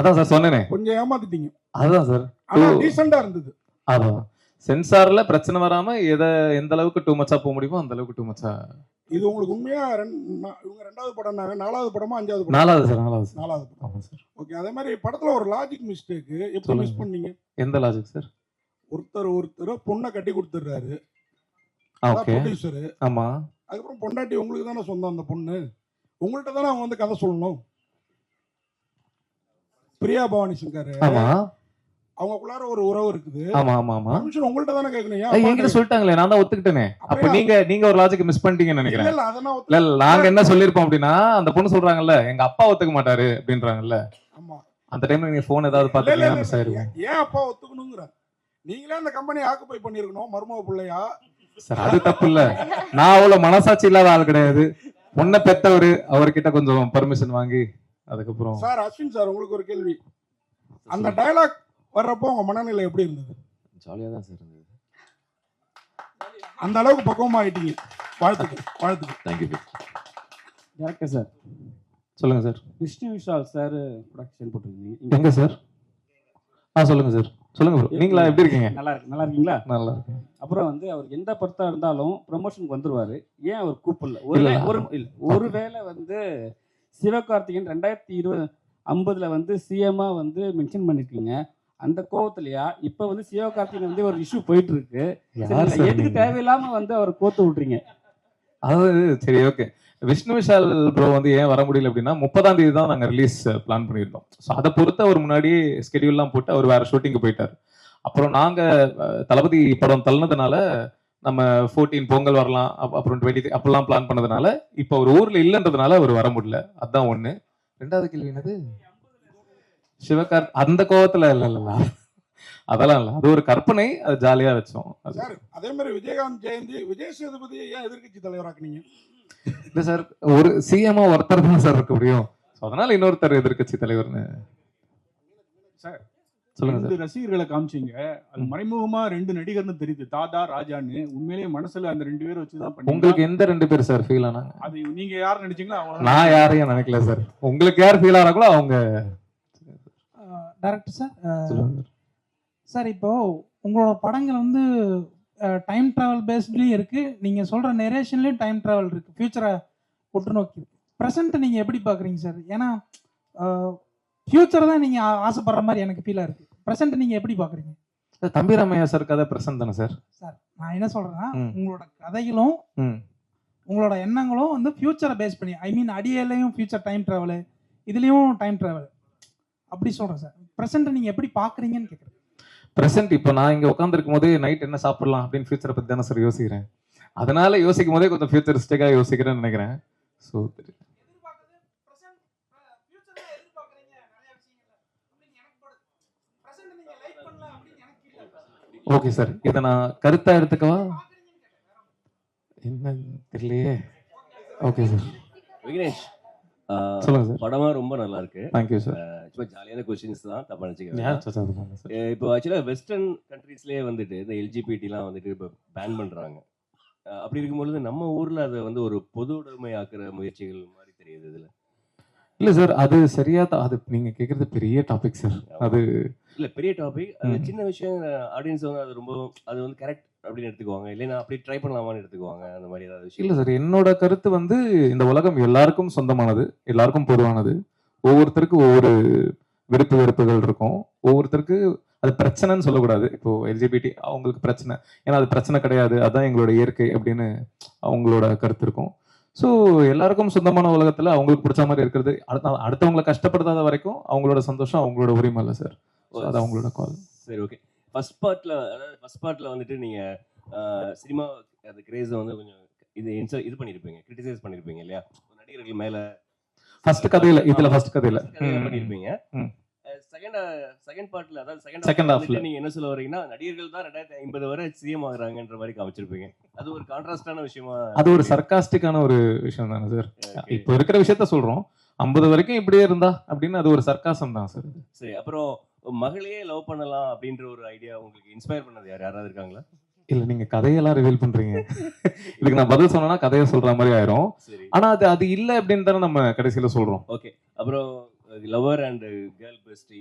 அதான் சார் சொன்னேனே, கொஞ்சம் ஏமாத்திட்டீங்க. அதுதான் சார். ஆனா டீசெண்டா இருந்தது. அதான் சென்சார்ல பிரச்சனை வராம எந்த அளவுக்கு டூ மச்சா போக முடியுமோ அந்த அளவுக்கு டூ மச்சா. இது உங்களுக்கு உண்மையா இவங்க 2வது படம்னாங்க, 4வது படமா 5வது படம்? 4வது சார், 4வது. 4வது படம். ஆமா சார். ஓகே. அதே மாதிரி படத்துல ஒரு லாஜிக் மிஸ்டேக் எப்படி மிஸ் பண்ணீங்க? எந்த லாஜிக் சார்? ஒருத்தர் பொண்ணை கட்டி கொடுத்துறாரு, ஓகே. ப்ரொடியூசர். ஆமா. அதுக்கப்புறம் பொண்டாட்டி உங்களுக்கு தானே சொந்தம், அந்த பொண்ணு உங்கள்கிட்ட தானே அவங்க வந்து கதை சொல்லணும். பிரியா பவானி சங்கர் ஆமா. அவங்களுக்குள்ளார ஒரு உறவு இருக்குது. ஆமா ஆமா ஆமா. பர்மிஷன் உங்கள்கிட்ட தானே கேட்கணும். என்கிட்ட சொல்லிட்டாங்களே, நான் தான் ஒத்துக்கிட்டேனே. அப்ப நீங்க ஒரு லாஜிக் மிஸ் பண்ணிட்டீங்கன்னு நினைக்கிறேன். இல்ல அதெல்லாம் இல்ல நாங்க என்ன சொல்லிருப்போம் அப்படின்னா, அந்த பொண்ணு சொல்றாங்கல்ல எங்க அப்பா ஒத்துக்க மாட்டாரு அப்படின்றாங்கல்ல. ஆமா. அந்த டைம்ல நீங்க போன் ஏதாவது பாத்தீங்கன்னா மிஸ் ஆயிருக்கும். ஏன் அப்பா ஒத்துக்கணும்ங்கற? நீங்களே அந்த கம்பெனி ஆக்குபை பண்ணிருக்கணும், மருமக பிள்ளையா. சார் அது தப்பு இல்ல. நான் அவ்வளவு மனசாட்சி இல்லாத ஆள் கிடையாது. பொண்ணை பெத்தவரு, அவர்கிட்ட கொஞ்சம் பர்மிஷன் வாங்கி அதுக்கப்புறம். சார் அஸ்வின் சார், உங்களுக்கு ஒரு கேள்வி. அந்த டயலாக் வர்றப்போ உங்க மனநிலை எப்படி இருந்தது? ஜாலியா தான் சார் இருந்தது. அந்த அளவுக்கு பக்குவமா ஆயிட்டீங்க. வாழ்த்துக்கள், வாழ்த்துக்கள். Thank you director sir. சொல்லுங்க sir. Vishnu Vishal sir production போட்டிருக்கீங்க. எங்க சார்? சொல்லுங்க சார். சொல்லுங்க ப்ரோ. நீங்களா எப்படி இருக்கீங்க? நல்லா இருக்கீங்களா? நல்லா இருக்கு. அப்புறம் வந்து அவர் எந்த படத்தா இருந்தாலும் ப்ரொமோஷனுக்கு வந்துருவாரு. ஏன் அவர் கூப்பிடல? ஒருவேளை வந்து சிவகார்த்திகேயன் 2050 வந்து சிஎம்மா வந்து மென்ஷன் பண்ணிருக்கீங்க. அந்த கோவத்திலயா இப்ப வந்து சிவகார்த்திகேயன் வந்து ஒரு இஷ்யூ போயிட்டு இருக்கு. எதுக்கு தேவையில்லாம வந்து அவர் கோத்து விட்டுறீங்க? அதாவது சரி ஓகே. விஷ்ணு விஷால் ப்ரோ வந்து ஏன் வர முடியல அப்படின்னா 30ஆம் தேதி தான் நாங்கள் ரிலீஸ் பிளான் பண்ணியிருந்தோம். ஸோ அதை பொறுத்து அவர் முன்னாடி ஸ்கெடியூல்லாம் போட்டு அவர் வேற ஷூட்டிங்கு போயிட்டார். அப்புறம் நாங்கள் தளபதி படம் தள்ளினதுனால நம்ம 14 பொங்கல் வரலாம், அப்புறம் 23 அப்பெல்லாம் பிளான் பண்ணதுனால இப்போ ஒரு ஊர்ல இல்லைன்றதுனால அவர் வர முடியல. அதுதான் ஒண்ணு. 2வது கேள்வி என்னது? அந்த கோவத்துல இல்ல அதெல்லாம் இல்ல, அது ஒரு கற்பனை, அது ஜாலியா வச்சோம். அதே மாதிரி விஜயகாந்த் ஜெயந்தி, விஜய் சேதுபதி ஏன் எதிர்கட்சி தலைவராக்குனீங்க? இல்ல சார், ஒரு சிஎம்ஓ ஒருத்தர் தான் சார் இருக்க முடியும். அதனால இன்னொருத்தர் எதிர்கட்சி தலைவர்னு. சார் சொல்லுங்க. 2 ரசிகர்களை காமிச்சீங்க, அது மறைமுகமா 2 நடிகர்னு தெரியுது, தாதா ராஜான்னு. உண்மையிலேயே மனசுல அந்த 2 பேரை வச்சுதான் பண்ணீங்க. உங்களுக்கு எந்த 2 பேர் சார் ஃபீல் ஆனாங்க? அது நீங்க யார் நினைச்சீங்களோ அவங்க. நான் யாரையும் நினைக்கல சார். உங்களுக்கு யார் ஃபீல் ஆனாங்களோ அவங்க. Director sir. சார் இப்போ உங்களோட படங்கள் வந்து டைம் டிராவல் பேஸ்ட்லயும் இருக்கு, நீங்க சொல்ற நெரேஷன்லயும் டைம் டிராவல் இருக்கு, ஃபியூச்சரை ஒட்டு நோக்கி. ப்ரெசென்ட் நீங்க எப்படி பாக்குறீங்க சார்? ஏன்னா ஃபியூச்சர் தான் நீங்க ஆசைப்படுற மாதிரி எனக்கு ஃபீலா இருக்கு. ப்ரெசென்ட் நீங்க எப்படி பாக்குறீங்க? தம்பிராமையா சார் கதை பிரசன்ட் தானே சார்? சார் நான் என்ன சொல்றேன்னா, உங்களோட கதைகளும் உங்களோட எண்ணங்களும் வந்து ஃபியூச்சரை பேஸ் பண்ணி, ஐ மீன் அடியிலையும் ஃபியூச்சர் டைம் டிராவல், இதுலயும் டைம் டிராவல், அப்படி சொல்றேன் சார். ப்ரெசென்ட் நீங்க எப்படி பாக்குறீங்கன்னு கேட்குறேன். ப்ரெசென்ட் இப்போ நான் இங்க உட்காந்துருக்கும் போது நைட் என்ன சாப்பிடலாம் அப்படின்னு ஃபியூச்சரை பத்தி தானே சார் யோசிக்கிறேன். அதனால யோசிக்கும் போதே கொஞ்சம் ஃபியூச்சரிஸ்டிக்காக யோசிக்கிறேன்னு நினைக்கிறேன். ஸோ ஓகே சார், இதை நான் கருத்தா எடுத்துக்கவா என்ன தெரியலையே. Okay sir. விக்னேஷ், சொல்லுங்க சார். படமா ரொம்ப நல்லா இருக்கு. Thank you sir. சும்மா ஜாலியான கொஸ்டின்ஸ் தான், தப்பா நினைச்சுக்கிறேன். இப்போ ஆக்சுவலா வெஸ்டர்ன் கண்ட்ரீஸ்லயே வந்துட்டு இந்த எல்ஜிபிடிலாம் வந்துட்டு இப்போ பேன் பண்றாங்க. அப்படி இருக்கும்பொழுது நம்ம ஊர்ல அதை வந்து ஒரு பொது உடைமை ஆக்குற முயற்சிகள் மாதிரி தெரியுது இதுல. இல்ல சார், அது சரியா தான். அது நீங்க கேக்குறது பெரிய டாபிக் சார். அது இல்ல பெரிய டாபிக், அது சின்ன விஷயம். ஆடியன்ஸ் வந்து அது ரொம்ப அது வந்து கரெக்ட் அப்படின்னு எடுத்துக்குவாங்க, இல்லைன்னா அப்படி ட்ரை பண்ணலாமான்னு எடுத்துக்குவாங்க. அந்த மாதிரி ஏதாவது விஷயம் இல்ல சார், என்னோட கருத்து வந்து இந்த உலகம் எல்லாருக்கும் சொந்தமானது, எல்லாருக்கும் பொதுவானது. ஒவ்வொருத்தருக்கும் ஒவ்வொரு விருப்பு வெறுப்புகள் இருக்கும். ஒவ்வொருத்தருக்கு அது பிரச்சனைன்னு சொல்லக்கூடாது. இப்போ எல்ஜிபிடி அவங்களுக்கு பிரச்சனை, ஏன்னா அது பிரச்சனை கிடையாது, அதுதான் எங்களோட இயற்கை அப்படின்னு அவங்களோட கருத்து இருக்கும். ஸோ எல்லாருக்கும் சொந்தமான உலகத்துல அவங்களுக்கு பிடிச்ச மாதிரி இருக்கிறது, அடுத்தவங்களை கஷ்டப்படுத்தாத வரைக்கும் அவங்களோட சந்தோஷம் அவங்களோட உரிமை இல்லை சார். அது அவங்களோட கால். சரி ஓகே. ஃபர்ஸ்ட் பார்ட்ல வந்துட்டு நீங்க சினிமா அந்த கிரேஸை வந்து கொஞ்சம் இது பண்ணிருப்பீங்க, கிரிட்டிசைஸ் பண்ணிருப்பீங்க இல்லையா நடிகர்கள் மேல. ஃபர்ஸ்ட் கதையில பண்ணிருப்பீங்க. செகண்ட் பார்ட்ல, அதாவது செகண்ட் ஹாஃப்ல நீங்க என்ன சொல்ல வரீங்கன்னா, நடிகர்கள் தான் 2050 வரை சிஎம் ஆகுறாங்கன்ற மாதிரி காமிச்சிருப்பீங்க. அது ஒரு கான்ட்ராஸ்டான விஷயமா? அது ஒரு சர்காஸ்டிக்கான ஒரு விஷயம் தானே சார். இப்போ இருக்கிற விஷயத்த சொல்றோம், 50 வரைக்கும் இப்படியே இருந்தா அப்படின்னு, அது ஒரு சர்க்காசம் தான் சார். சரி, அப்புறம் மகளையே லவ் பண்ணலாம் அப்படின்ற ஒரு ஐடியா உங்களுக்கு இன்ஸ்பயர் பண்ணது யாராவது இருக்காங்களா? இல்ல, நீங்க கதையெல்லாம் ரிவீல் பண்றீங்க. இதுக்கு நான் பதில் சொன்னா கதையை சொல்ற மாதிரி ஆயிரும். ஆனா அது இல்ல அப்படின்னு தானே நம்ம கடைசியில சொல்றோம். ஓகே. அப்புறம் lover and girl bestie,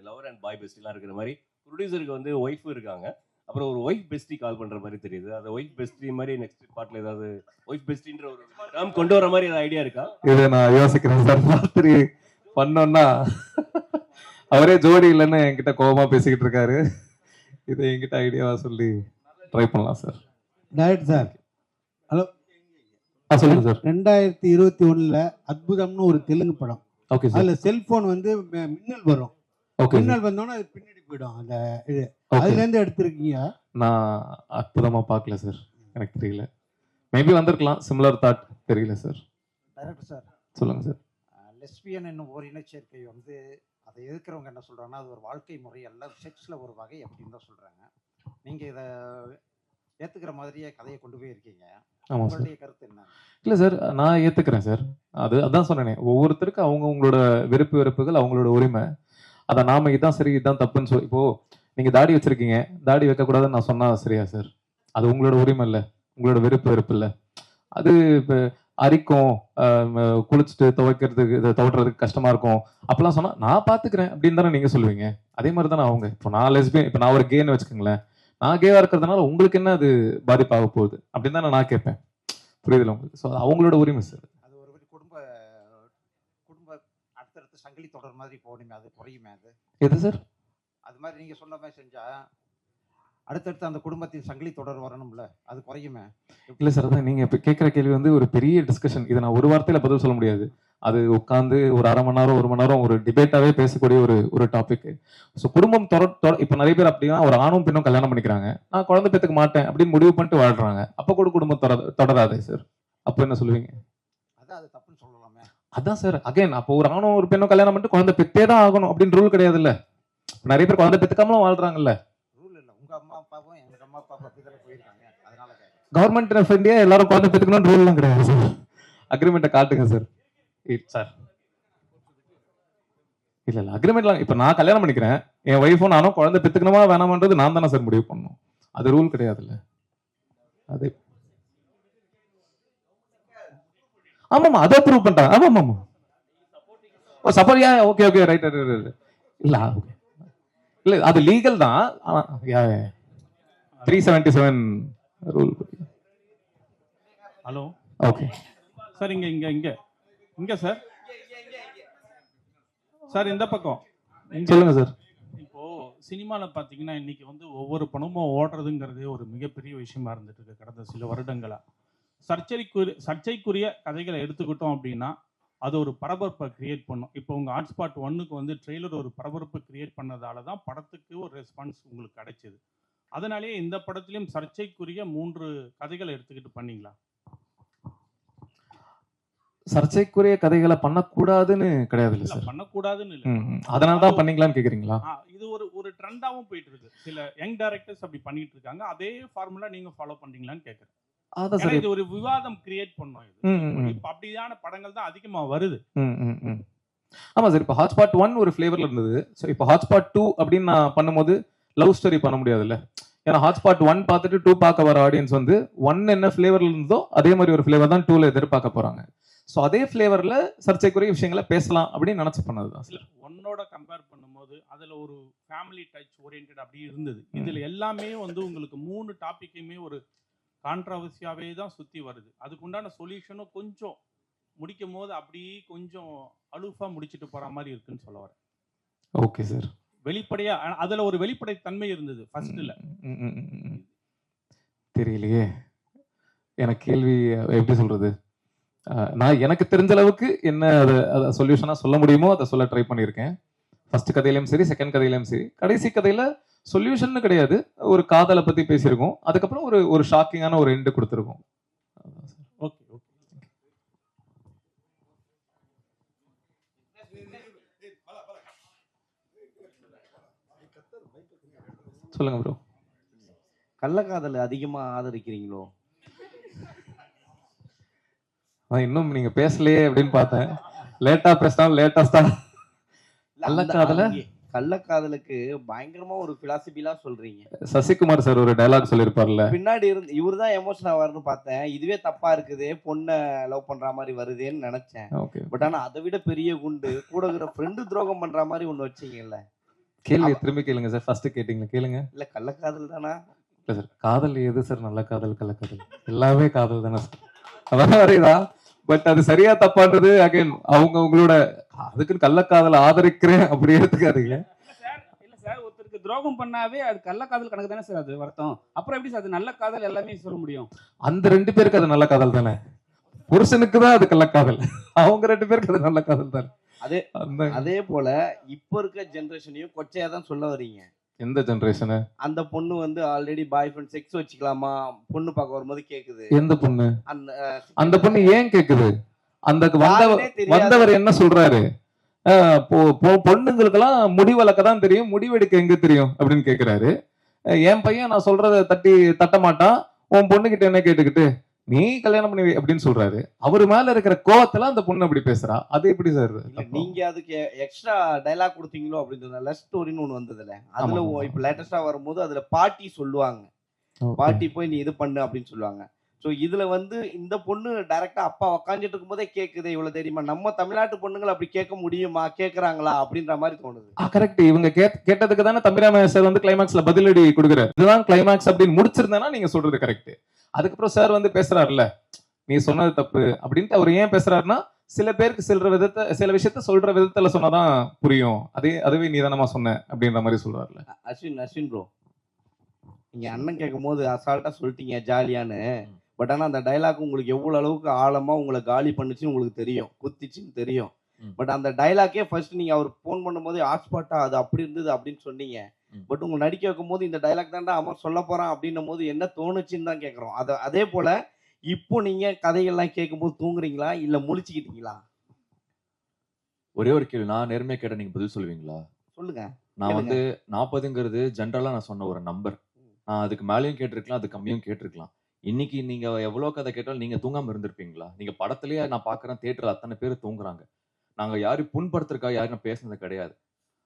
lover and boy பெஸ்டிலாம் இருக்கிற மாதிரி ப்ரொடியூசருக்கு வந்து ஒய்ஃபும் இருக்காங்க. அப்புறம் ஒரு ஒய்ஃப் பெஸ்டி கால் பண்ற மாதிரி தெரியுது. அந்த ஒய்ஃப் பெஸ்டி மாதிரி நெக்ஸ்ட் பார்ட்ல ஏதாவது ஒய்ஃப் பெஸ்டின்ற ஒரு டேர்ம் கொண்டு வர மாதிரி ஏதாவது ஐடியா இருக்கா? இதை நான் யோசிக்கிறேன் சார். ராத்திரி பண்ணோம்னா அவரே ஜோடி இல்லைன்னு என்கிட்ட கோபமா பேசிக்கிட்டு இருக்காரு. இதை என்கிட்ட ஐடியாவா சொல்லி ட்ரை பண்ணலாம் சார். டைரக்ட் சார், ஹலோ சொல்லுங்க சார். 2021 அற்புதம்னு ஒரு தெலுங்கு படம். Okay sir. அதுல செல்போன் வந்து மின்னல் வரும். ஓகே. மின்னல் வந்தோன்னா அது பின்னாடி போயிடும். அந்த இது அதுல இருந்து எடுத்திருக்கீங்க. நான் அற்புதமா பார்க்கல சார், எனக்கு தெரியல. மேபி வந்திருக்கலாம், சிமிலர் தாட், தெரியல சார். டைரக்டர் சார், சொல்லுங்க சார். லெஸ்பியன் என்னும் ஒரு இனச்சேர்க்கை வந்து அதை எதிர்க்கிறவங்க என்ன சொல்றாங்கன்னா அது ஒரு வாழ்க்கை முறை அல்ல, செக்ஸ்ல ஒரு வகை அப்படின்னு தான் சொல்றாங்க. நீங்க இதை ஏத்துக்கிற மாதிரியே கதையை கொண்டு போய் இருக்கீங்க. ஆமா சார். உங்களுடைய கருத்து என்ன? இல்ல சார், நான் ஏத்துக்கிறேன் சார். அதான் சொன்னேனே, ஒவ்வொருத்தருக்கு அவங்களோட விருப்பு வெறுப்புகள், அவங்களோட உரிமை. அதை நாம இதான் சரி இதான் தப்புன்னு சொல்லி, இப்போ நீங்க தாடி வச்சிருக்கீங்க, தாடி வைக்கக்கூடாதுன்னு நான் சொன்னா சரியா சார்? அது உங்களோட உரிமை இல்லை, உங்களோட விருப்பு வெறுப்பு இல்லை. அது இப்போ அரிக்கும், குளிச்சுட்டு துவைக்கிறதுக்கு துவைக்கிறதுக்கு கஷ்டமா இருக்கும் அப்பெல்லாம் சொன்னா நான் பாத்துக்கிறேன் அப்படின்னு தானே நீங்க சொல்லுவீங்க. அதே மாதிரி தானே அவங்க. இப்போ நான் லெஸ்பியன், இப்போ நான் ஒரு கேன்னு வச்சுக்கோங்களேன், நான் கேவா இருக்கிறதுனால உங்களுக்கு என்ன அது பாதிப்பாக போகுது அப்படின்னு தானே நான் கேட்பேன். புரியுதுல உங்களுக்கு? ஸோ அவங்களோட உரிமை சார். அது ஒரு குடும்ப அடுத்தடுத்து சங்கிலி தொடர் மாதிரி போகணுமே, அது குறையுமே? அது எது சார்? அது மாதிரி நீங்க சொன்ன மாதிரி செஞ்சா அடுத்தடுத்து அந்த குடும்பத்தின் சங்கிலி தொடர் வரணும்ல, அது குறையுமே? இல்ல சார், அதான் நீங்க இப்ப கேட்கிற கேள்வி வந்து ஒரு பெரிய டிஸ்கஷன். இதை நான் ஒரு வார்த்தையில பதில் சொல்ல முடியாது. அது உட்காந்து ஒரு அரை மணி நேரம் 1 மணி நேரம் ஒரு டிபேட்டாவே பேசக்கூடிய ஒரு டாபிக். ஸோ குடும்பம் இப்ப நிறைய பேர் அப்படின்னா ஒரு ஆணும் பெண்ணும் கல்யாணம் பண்ணிக்கிறாங்க, நான் குழந்தை பெற்றுக்க மாட்டேன் அப்படின்னு முடிவு பண்ணிட்டு வாழ்றாங்க. அப்ப கூட குடும்பம் தொடராதே சார். அப்போ என்ன சொல்லுவீங்க? அதான் அது தப்புன்னு சொல்லலாமே. அதான் சார், அகைன் அப்போ ஒரு ஆணும் ஒரு பெண்ணும் கல்யாணம் பண்ணிட்டு குழந்தை பெற்றே தான் ஆகணும் அப்படின்னு ரூல் கிடையாது இல்ல. நிறைய பேர் குழந்தை பெற்றுக்காமலும் வாழ்றாங்கல்ல. ரூல் இல்லை, உங்க அம்மா அப்பாவும் எங்க அம்மா அப்பா அப்படிதான் போயிருக்காங்க. அதனால கவர்மெண்ட் ஆஃப் இந்தியா எல்லாரும் குழந்தை பெற்றுக்கணும்னு ரூல்லாம் கிடையாது சார். அக்ரிமெண்ட்டை காட்டுங்க சார். சார் இல்ல அக்ரிமெண்ட்லாம் இப்ப நான் கல்யாணம் பண்ணிக்கிறேன், என் ஒய்ஃபும் நானும் குழந்தை பெத்துக்கணுமா வேணாமன்றது நான் தானே சார் முடிவு பண்ணணும். அது ரூல் கிடையாதுல்ல. அது ஆமாமா, அதை ப்ரூவ் பண்ணிட்டாங்க. ஆமாமா, oh support, okay okay right right. இல்ல இல்ல அது லீகல் தான். 377 ரூல். ஹலோ ஓகே சார், இங்க இங்க இங்க இங்க சார், சார் இந்த பக்கம் சொல்லுங்க சார். இப்போ சினிமால பாத்தீங்கன்னா இன்னைக்கு வந்து ஒவ்வொரு படமும் ஓடுறதுங்கிறது ஒரு மிகப்பெரிய விஷயமா இருந்துட்டு இருக்கு கடந்த சில வருடங்களா. சர்ச்சைக்குரிய கதைகளை எடுத்துக்கிட்டோம் அப்படின்னா அது ஒரு பரபரப்பை கிரியேட் பண்ணும். இப்போ உங்க ஹாட்ஸ்பாட் 1க்கு வந்து ட்ரெய்லர் ஒரு பரபரப்பு கிரியேட் பண்ணதால தான் படத்துக்கு ஒரு ரெஸ்பான்ஸ் உங்களுக்கு கிடைச்சது. அதனாலேயே இந்த படத்திலையும் சர்ச்சைக்குரிய 3 கதைகளை எடுத்துக்கிட்டு பண்ணீங்களா? சர்ச்சைக்குரிய கதைகளை பண்ணக்கூடாதுன்னு கிடையாது இல்ல சார். பண்ணக்கூடாதுன்னு இல்ல, அதனால தான் பண்ணீங்களான்னு கேக்குறீங்களா? இது ஒரு ட்ரெண்டாவும் போயிட்டு இருக்கு. சில யங் டைரக்டர்ஸ் அப்படி பண்ணிட்டு இருக்காங்க. அதே ஃபார்முலா நீங்க ஃபாலோ பண்றீங்களான்னு கேக்குறேன். அதான் சார், இது ஒரு விவாதம் கிரியேட் பண்ணும். இது இப்ப அப்படியான படங்கள் தான் அதிகமா வருது. ஆமா சார். இப்போ ஹாட்ஸ்பாட் 1 ஒரு ஃபிளேவர்ல இருந்தது. ஸோ இப்போ ஹாட்ஸ்பாட் 2 அப்படின்னு நான் பண்ணும்போது லவ் ஸ்டோரி பண்ண முடியாதுல்ல. ஏன்னா ஹாட்ஸ்பாட் 1 பார்த்துட்டு 2 பார்க்க வர ஆடியன்ஸ் வந்து 1 என்ன ஃபிளேவர்ல இருந்தோ அதே மாதிரி ஒரு ஃபிளேவர் தான் 2ல எதிர்பார்க்க போறாங்க. ஸோ அதே ஃபிளேவர்ல சர்ச்சைக்குரிய விஷயங்களை பேசலாம் அப்படின்னு நினைச்சு பண்ணதுதான் சார். 1ஓட கம்பேர் பண்ணும்போது அதுல ஒரு ஃபேமிலி டச் ஓரியன்ட் அப்படி இருந்தது. இதுல எல்லாமே வந்து உங்களுக்கு 3 டாபிக்குமே ஒரு கான்ட்ரவர்சியாவே தான் சுத்தி வருது. அதுக்குண்டான சொல்யூஷனும் கொஞ்சம் முடிக்கும் போது அப்படியே கொஞ்சம் அலூஃபா முடிச்சிட்டு போற மாதிரி இருக்குன்னு சொல்ல வரேன். Okay sir. வெளிப்படையா அதுல ஒரு வெளிப்படை தன்மை இருந்தது ஃபர்ஸ்ட்ல. தெரியலையே, எனக்கு கேள்வி எப்படி சொல்றது. நான் எனக்கு தெரிஞ்ச அளவுக்கு என்ன அதை சொல்யூஷனா சொல்ல முடியுமோ அதை சொல்ல ட்ரை பண்ணியிருக்கேன். ஃபர்ஸ்ட் கதையிலும் சரி, செகண்ட் கதையிலும் சரி. கடைசி கதையில சொல்யூஷன் கிடையாது, ஒரு காதலை பத்தி பேசியிருக்கோம். அதுக்கப்புறம் ஒரு ஷாக்கிங்கான ஒரு எண்டு கொடுத்துருக்கோம். Okay okay. சொல்லுங்க ப்ரோ. கள்ளக்காதல் அதிகமா ஆதரிக்கிறீங்களோ? இன்னும் நீங்க பேசலையே அப்படின்னு பார்த்தேன். லேட்டா பேசினா லேட்டஸ்டா கள்ளக்காதல கள்ளக்காதலுக்கு பயங்கரமா ஒரு பிலாசபிலாம் சொல்றீங்க. சசிகுமார் சார் ஒரு டயலாக் சொல்லியிருப்பார்ல, பின்னாடி இருந்து இவர் தான் எமோஷன் ஆவாருன்னு பார்த்தேன். இதுவே தப்பா இருக்குதே, பொண்ணை லவ் பண்ற மாதிரி வருதேன்னு நினைச்சேன். ஓகே பட் ஆனா அதை விட பெரிய குண்டு கூட இருக்கிற ஃப்ரெண்டு துரோகம் பண்ற மாதிரி ஒண்ணு வச்சீங்கல்ல. கேள்வி திரும்பி கேளுங்க சார். ஃபர்ஸ்ட் கேட்டீங்களா கேளுங்க. இல்ல கள்ளக்காதல் தானா? இல்ல சார், காதல் எது சார் நல்ல காதல் கள்ளக்காதல்? எல்லாமே காதல் தானே சார். அதான் வரையுதா. பட் அது சரியா தப்பான்றது அகைன் அவங்க உங்களோட அதுக்குன்னு கள்ளக்காதல் ஆதரிக்கிறேன் அப்படி எடுத்துக்காதீங்க. இல்ல சார், ஒருத்தருக்கு துரோகம் பண்ணாவே அது கள்ளக்காதல் கணக்கு தானே சார் அது வருத்தம். அப்புறம் எப்படி சார் அது நல்ல காதல் எல்லாமே சொல்ல முடியும்? அந்த 2 பேருக்கு அது நல்ல காதல் தானே. புருஷனுக்கு தான் அது கள்ளக்காதல், அவங்க 2 பேருக்கு அது நல்ல காதல் தானே. அதே போல இப்ப இருக்க ஜெனரேஷனையும் கொச்சையா தான் சொல்ல வர்றீங்க. எந்த ஜெனரேஷனு? அந்த பொண்ணு வந்து ஆல்ரெடி பாய் ஃப்ரெண்ட் செக்ஸ் வச்சுக்கலாமா பொண்ணு பார்க்க வரும்போது கேக்குது. எந்த பொண்ணு? அந்த அந்த பொண்ணு ஏன் கேக்குது? அந்த யாருன்னே தெரியாது. வந்தவர் என்ன சொல்றாரு? பொண்ணுங்களுக்கெல்லாம் முடி வளர்க்க தான் தெரியும், முடிவெடுக்க எங்க தெரியும் அப்படின்னு கேக்குறாரு. என் பையன் நான் சொல்றத தட்ட மாட்டான், உன் பொண்ணுகிட்ட என்ன கேட்டுக்கிட்டு நீ கல்யாணம் பண்ணி அப்படின்னு சொல்றாரு. அவரு மேல இருக்கிற கோவத்துல அந்த பொண்ணு அப்படி பேசுறா. அது எப்படி சார்? நீங்க அதுக்கு எக்ஸ்ட்ரா டைலாக் கொடுத்தீங்களோ அப்படின்னு லவ் ஸ்டோரின்னு ஒண்ணு வந்ததுல, அதுல இப்ப லேட்டஸ்டா வரும்போது அதுல பாட்டி சொல்லுவாங்க, பாட்டி போய் நீ இது பண்ணு அப்படின்னு சொல்லுவாங்க. சோ இதுல வந்து இந்த பொண்ணு டைரக்டா அப்பா உக்காந்துட்டு இருக்கும் போதே கேக்குது இவ்வளவு தெரியுமா. நம்ம தமிழ்நாட்டு பொண்ணுங்களை அப்படி கேட்க முடியுமா, கேக்குறாங்களா அப்படின்ற மாதிரி தோணுது. கரெக்ட். இவங்க கேட்டதுக்கு தானே தம்பிராம சார் வந்து கிளைமாக்ஸ்ல பதிலடி கொடுக்குறாரு. இதுதான் கிளைமாக்ஸ் அப்படின்னு முடிச்சிருந்தேன்னா நீங்க சொல்றது கரெக்ட். அதுக்கப்புறம் சார் வந்து பேசுறாருல்ல, நீ சொன்னது தப்பு அப்படின்ட்டு. அவர் ஏன் பேசுறாருன்னா, சில பேருக்கு சில விஷயத்த சொல்ற விதத்துல சொன்னாதான் புரியும், அதுவே நீ தானமா சொன்ன அப்படின்ற மாதிரி சொல்றாருல்ல. அஸ்வின் ப்ரோ, நீங்க அண்ணன் கேட்கும் போது அசால்ட்டா சொல்லிட்டீங்க ஜாலியான்னு. பட் ஆனா அந்த டைலாக் உங்களுக்கு எவ்வளவு அளவுக்கு ஆழமா உங்களை காலி பண்ணுச்சுன்னு உங்களுக்கு தெரியும், குத்திச்சுன்னு தெரியும். பட் அந்த டைலாக்கே ஃபர்ஸ்ட் நீங்க அவர் போன் பண்ணும்போது ஹாட்ஸ்பாட்டா அது அப்படி இருந்தது அப்படின்னு சொன்னீங்க. பட் உங்க நடிக்க வைக்கும் போது இந்த டைலாக் தான்டா அவன் சொல்ல போறான் அப்படின்னும் போது என்ன தோணுச்சுன்னு தான் கேட்கறோம். அதே போல இப்போ நீங்க கதைகள்லாம் கேட்கும்போது தூங்குறீங்களா இல்ல முழிச்சுக்கிட்டீங்களா? ஒரே ஒரு கேள்வி, நான் நேர்மையா கேட்ட நீங்க பதில் சொல்லுவீங்களா? சொல்லுங்க. நான் வந்து 40ங்கிறது ஜென்ரலா நான் சொன்ன ஒரு நம்பர். நான் அதுக்கு மேலேயும் கேட்டிருக்கலாம், அது கம்மியும் கேட்டிருக்கலாம். இன்னைக்கு நீங்க எவ்வளவு கதை கேட்டாலும் நீங்க தூங்காம இருந்திருப்பீங்களா? நீங்க படத்திலேயே நான் பாக்குறேன், தியேட்டர்ல அத்தனை பேர் தூங்குறாங்க. நாங்க யாரும் புண்படுத்துறதுக்காக யாரும் பேசுனது கிடையாது.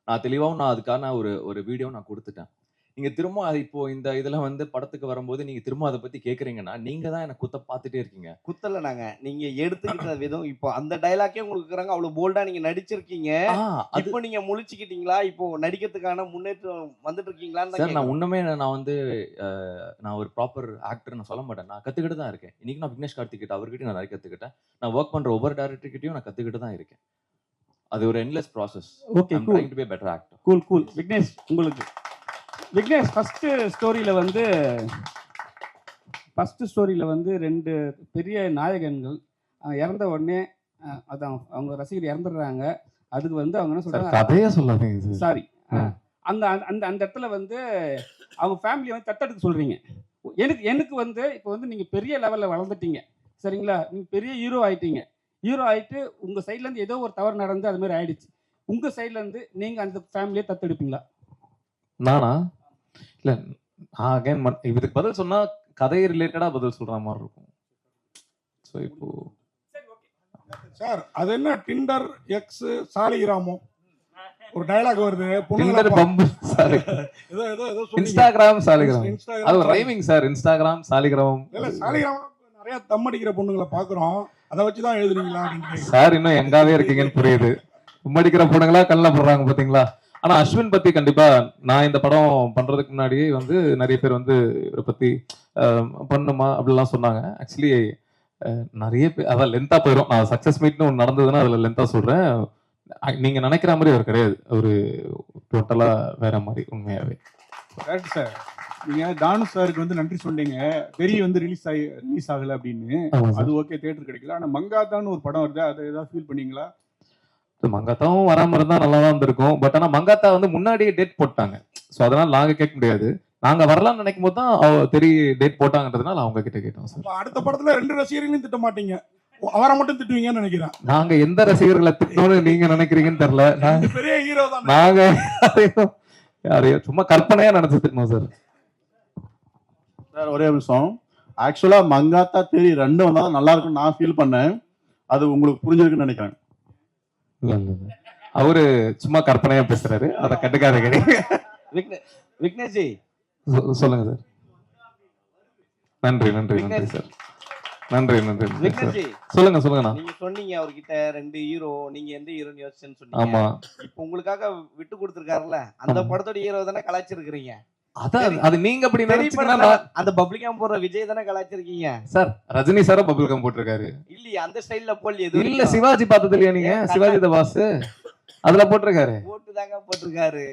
நான் தெளிவாகவும் நான் அதுக்கான ஒரு வீடியோ நான் கொடுத்துட்டேன். நீங்க திரும்ப இப்போ இந்த இதுல வந்து படத்துக்கு வரும்போது நீங்க திரும்ப அதை பத்தி கேக்குறீங்கன்னா நீங்க தான் எனக்கு குத்த பார்த்துட்டே இருக்கீங்க. குத்தல நாங்க, நீங்க எடுத்துக்கிட்ட விதம். இப்போ அந்த டைலாக்கே உங்களுக்கு இருக்கிறாங்க, அவ்வளவு போல்டா நீங்க நடிச்சிருக்கீங்க. இப்போ நீங்க முழிச்சுக்கிட்டீங்களா? இப்போ நடிக்கிறதுக்கான முன்னேற்றம் வந்துட்டு இருக்கீங்களான்னு சார், நான் உண்மையே நான் வந்து நான் ஒரு ப்ராப்பர் ஆக்டர் நான் சொல்ல மாட்டேன். நான் கத்துக்கிட்டு தான் இருக்கேன். இன்னைக்கு நான் விக்னேஷ் கார்த்திக் கிட்ட அவர்கிட்ட நான் நிறைய கத்துக்கிட்டேன். நான் ஒர்க் பண்ற ஒவ்வொரு டைரக்டர் கிட்டயும் நான் கத்துக்கிட்டு தான் இருக்கேன். அது ஒரு endless process. Okay, I'm trying to be a better actor. Cool. Vignesh, உங்களுக்கு விக்னேஷ் ஃபர்ஸ்ட் ஸ்டோரியில வந்து 2 பெரிய நாயகன்கள் இறந்த உடனே அதான் அவங்க ரசிகர் இறந்துடுறாங்க. அதுக்கு வந்து அவங்க என்ன சொல்றாங்க, கதையே சொல்லாதீங்க சாரி, அந்த அந்த அந்த இடத்துல வந்து அவங்க ஃபேமிலியை வந்து தத்தெடுக்க சொல்றீங்க. எனக்கு வந்து இப்போ வந்து நீங்க பெரிய லெவல்ல வளர்ந்துட்டீங்க, சரிங்களா? நீங்க பெரிய ஹீரோ ஆயிட்டு உங்க சைட்ல இருந்து ஏதோ ஒரு தவறு நடந்து அது மாதிரி ஆயிடுச்சு. உங்க சைட்ல இருந்து நீங்க அந்த ஃபேமிலியை தத்தெடுப்பீங்களா? நானா? இல்ல, அகைன் இதுக்கு பதில் சொன்னா கதை ரிலேட்டடா பதில் சொல்ற மாதிரி இருக்கும். சோ இப்போ சார் அது என்ன டிண்டர் எக்ஸ் சாலிகிராமம் ஒரு டயலாக் வருது. டிண்டர் பம்பு சாரி, ஏதோ இன்ஸ்டாகிராம் சாலிகிராம், அது ஒரு ரைமிங் சார். இன்ஸ்டாகிராம் சாலிகிராம். இல்ல சாலிகிராமம் நிறைய தம் அடிக்கிற பொண்ணுங்களை பாக்குறோம், அதை வச்சுதான் எழுதுறீங்களா சார்? இன்னும் எங்காவே இருக்கீங்கன்னு புரியுது. தம் அடிக்கிற பொண்ணுங்களா கண்ணில் போடுறாங்க பாத்தீங்களா? ஆனா அஸ்வின் பத்தி கண்டிப்பா நான் இந்த படம் பண்றதுக்கு முன்னாடியே வந்து நிறைய பேர் வந்து இவரை பத்தி பண்ணுமா அப்படிலாம் சொன்னாங்க. ஆக்சுவலி நிறைய பேர் அதான் லென்த்தா போயிடும். நான் சக்சஸ் மீட்னு ஒன்று நடந்ததுன்னா அதுல லென்த்தா சொல்றேன். நீங்க நினைக்கிற மாதிரி அவர் கிடையாது, ஒரு டோட்டலா வேற மாதிரி உண்மையாவே. Correct sir. நீங்க தானு சாருக்கு வந்து நன்றி சொன்னீங்க, பெரிய வந்து ரிலீஸ் ஆகல அப்படின்னு. அது ஓகே, தியேட்டர் கிடைக்கல. ஆனா மங்காத்தான்னு ஒரு படம் வருது, அதை ஏதாவது ஃபீல் பண்ணீங்களா? மங்காத்தாவும் வராம இருந்தா நல்லா தான் இருந்திருக்கும். பட் ஆனா மங்காத்தா வந்து முன்னாடியே டேட் போட்டாங்க. ஸோ அதனால நாங்க கேட்க முடியாது. நாங்க வரலாம்னு நினைக்கும் போது தான் தெரிய டேட் போட்டாங்கன்றதுனால அவங்க கிட்ட கேட்டோம் சார். அடுத்த படத்துல 2 ரசிகர்களையும் திட்ட மாட்டீங்க, அவரை மட்டும் திட்டுவீங்கன்னு நினைக்கிறேன். நாங்க எந்த ரசிகர்களை திட்டணும்னு நீங்க நினைக்கிறீங்கன்னு தெரியல. பெரிய ஹீரோ தான் நாங்க யாரையும் சும்மா கற்பனையா நினைச்சிருக்கோம் சார். சார் ஒரே நிமிஷம். ஆக்சுவலா மங்காத்தா தேரி 2 வந்தா நல்லா இருக்கும்னு நான் ஃபீல் பண்ணேன். அது உங்களுக்கு புரிஞ்சிருக்குன்னு நினைக்கிறேன். அவரு சும்மா கற்பனையா பேசுறாரு, அதை கண்டுக்காத கிடையாது. விக்னேஷ் ஜி சொல்லுங்க சார். நன்றி நன்றி நன்றி சார். நன்றி நன்றி நன்றி சார். விக்னேஷ் ஜி சொல்லுங்க சொல்லுங்கண்ணா. நீங்க சொன்னீங்க அவர்கிட்ட 2 ஹீரோ, நீங்க எந்த ஹீரோன்னு யோசிச்சேன்னு சொன்னீங்க. ஆமா. இப்போ உங்களுக்காக விட்டு கொடுத்துருக்காருல்ல, அந்த படத்தோட ஹீரோ தானே கலாய்ச்சிருக்கிறீங்க. அதான் அது நீங்க அப்படி நினைச்சீங்கன்னா அந்த பப்ளிகாம் போடுற விஜய் தானே கலாய்ச்சிருக்கீங்க. சார் ரஜினி சார பபிள் கம் போட்டிருக்காரு. இல்லையா அந்த ஸ்டைல்ல போல் எதுவும் இல்ல சிவாஜி பார்த்தது இல்லையா நீங்க? சிவாஜி த பாஸ் அதுல போட்டிருக்காரு. போட்டு தாங்க போட்டிருக்காரு.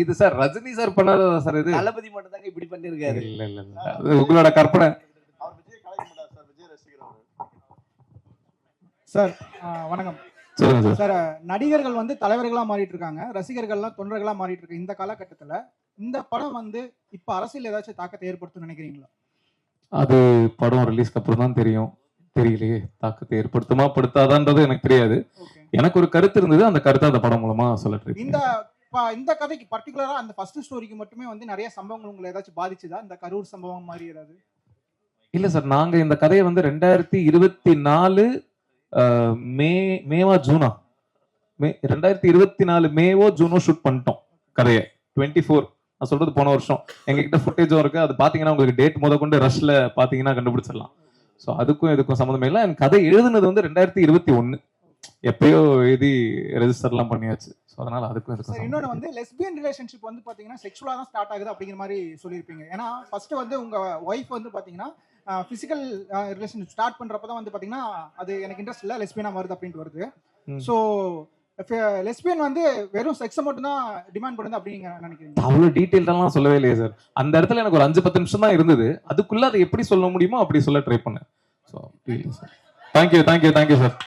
இது சார் ரஜினி சார் பண்ணாததா சார்? இது தளபதி மட்டும் தாங்க இப்படி பண்ணிருக்காரு. இல்ல இல்ல இல்ல, அது உங்களோட கற்பனை. சார் வணக்கம். சொல்லுங்க சார். சார் நடிகர்கள் வந்து தலைவர்களா மாறிட்டு இருக்காங்க, ரசிகர்கள்லாம் தொண்டர்களா மாறிட்டு இருக்கு. இந்த காலகட்டத்துல இந்த படம் வந்து இப்ப அரசியல் ஏதாச்சும் தாக்கத்தை ஏற்படுத்தும் நினைக்கிறீங்களா? அது படம் ரிலீஸ்க்கு அப்புறம் தான் தெரியும். தெரியலையே, தாக்கத்தை ஏற்படுத்துமா படுத்தாதான்றது எனக்கு தெரியாது. எனக்கு ஒரு கருத்து இருந்தது, அந்த கருத்தை அந்த படம் மூலமா சொல்லிட்டு இருக்கேன். இந்த கதைக்கு பர்டிகுலரா அந்த ஃபர்ஸ்ட் ஸ்டோரிக்கு மட்டுமே வந்து நிறைய சம்பவங்கள் உங்களை ஏதாச்சும் பாதிச்சுதா? இந்த கரூர் சம்பவம் மாதிரி ஏதாவது? இல்ல சார், நாங்க இந்த கதையை வந்து 2024 மேவா ஜூனா 2024 மேவோ ஜூனோ ஷூட் பண்ணிட்டோம் கதையை. 24 நான் சொல்றது போன வருஷம். எங்ககிட்ட ஃபுட்டேஜும் இருக்கு, அது பாத்தீங்கன்னா உங்களுக்கு டேட் முத கொண்டு ரஷ்ல பாத்தீங்கன்னா கண்டுபிடிச்சிடலாம். ஸோ அதுக்கும் இதுக்கும் சம்மந்தமே இல்லை. என் கதை எழுதுனது வந்து 2021 எப்பயோ எழுதி ரெஜிஸ்டர்லாம் பண்ணியாச்சு. ஸோ அதனால அதுக்கும் இதுக்கும். இன்னொன்று வந்து லெஸ்பியன் ரிலேஷன்ஷிப் வந்து பாத்தீங்கன்னா செக்ஷுவலா தான் ஸ்டார்ட் ஆகுது அப்படிங்கிற மாதிரி சொல்லியிருப்பீங்க. ஏன்னா ஃபர்ஸ்ட் வந்து உங்க ஒய்ஃப் வந்து பாத்தீங்கன்னா பிசிக்கல் ரிலேஷன்ஷிப் ஸ்டார்ட் பண்றப்ப தான் வந்து பாத்தீங்கன்னா அது எனக்கு இன்ட்ரெஸ்ட் இல்லை, லெஸ்பியனா வருது அப்படின்ட்டு வருது. ஸோ லெஸ்பியன் வந்து வெறும் செக்ஸை மட்டும் தான் டிமாண்ட் பண்ணுது அப்படின்னு நினைக்கிறீங்க? அவ்வளவு டீட்டெயில்டெல்லாம் சொல்லவே இல்லையே சார். அந்த இடத்துல எனக்கு ஒரு 5-10 நிமிஷம் தான் இருந்தது. அதுக்குள்ள அதை எப்படி சொல்ல முடியுமோ அப்படி சொல்ல ட்ரை பண்ணேன். So thank you thank you thank you sir.